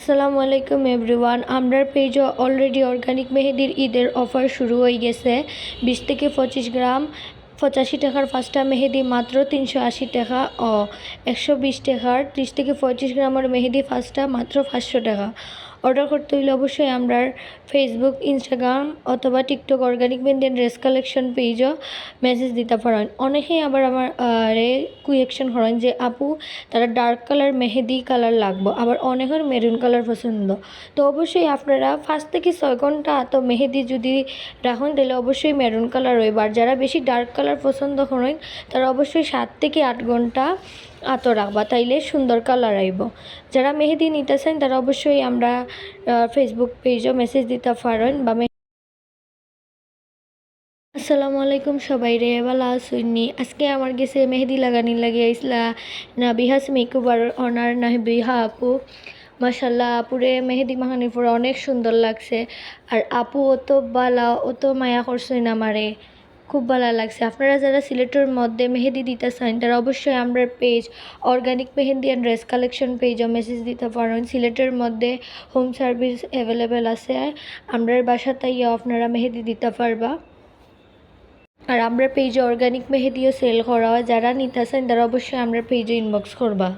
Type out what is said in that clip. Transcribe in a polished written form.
আসসালামু আলাইকুম এভরিওয়ান। আমরার পেজে অলরেডি অর্গানিক মেহেদির ঈদের অফার শুরু হয়ে গেছে। 20 থেকে 25 গ্রাম 85 টাকার পাঁচটা মেহেদি মাত্র 380 টাকা ও 120 টাকার 30 থেকে 25 গ্রামের মেহেদি পাঁচটা মাত্র 500 টাকা। অর্ডার করতে হলে অবশ্যই আমরা ফেসবুক, ইনস্টাগ্রাম অথবা টিকটক অর্গানিক মেহেদি ড্রেস কালেকশন পেজও মেসেজ দিতে পারেন। অনেকেই আবার আমার কুয়েকশন করেন যে আপু তারা ডার্ক কালার মেহেদি কালার লাগবো, আবার অনেকের মেরুন কালার পছন্দ। তো অবশ্যই আপনারা 5 থেকে 6 ঘন্টা তো মেহেদি যদি রাখুন তাহলে অবশ্যই মেরুন কালার হইব। আর যারা বেশি ডার্ক কালার পছন্দ করেন তারা অবশ্যই 7 থেকে 8 ঘন্টা আতো রাখবা, তাইলে সুন্দর কালার আইব। যারা মেহেদি নিতেছেন তারা অবশ্যই আমরা ফেসবুক পেজও মেসেজ দিতে পারেন বা আসসালামু আলাইকুম সবাই রে, ভালো আসুননি। আজকে আমার গেছে মেহেদি লাগানি লাগিয়ে আইসলা নাবিহাস মেকওভার অনার নাবিহা আপু। মাশাল্লাহ আপুরে মেহেদি মাখানির পরে অনেক সুন্দর লাগছে। আর আপু অত বালা অত মায়া করছেন আমারে, খুব ভালো লাগছে। আপনারা যারা সিলেটের মধ্যে মেহেদি দিতে চান তারা অবশ্যই আমরা page organic Mehedi and dress collection পেজও মেসেজ দিতে পারেন। সিলেটের মধ্যে হোম সার্ভিস অ্যাভেলেবেল আছে, আমরার বাসাতেই আপনারা মেহেদি দিতে পারবা। আর আমরা পেজে অর্গানিক মেহেদিও সেল করা হয়, যারা নিতেছেন তারা অবশ্যই আমরা পেজে ইনবক্স করবা।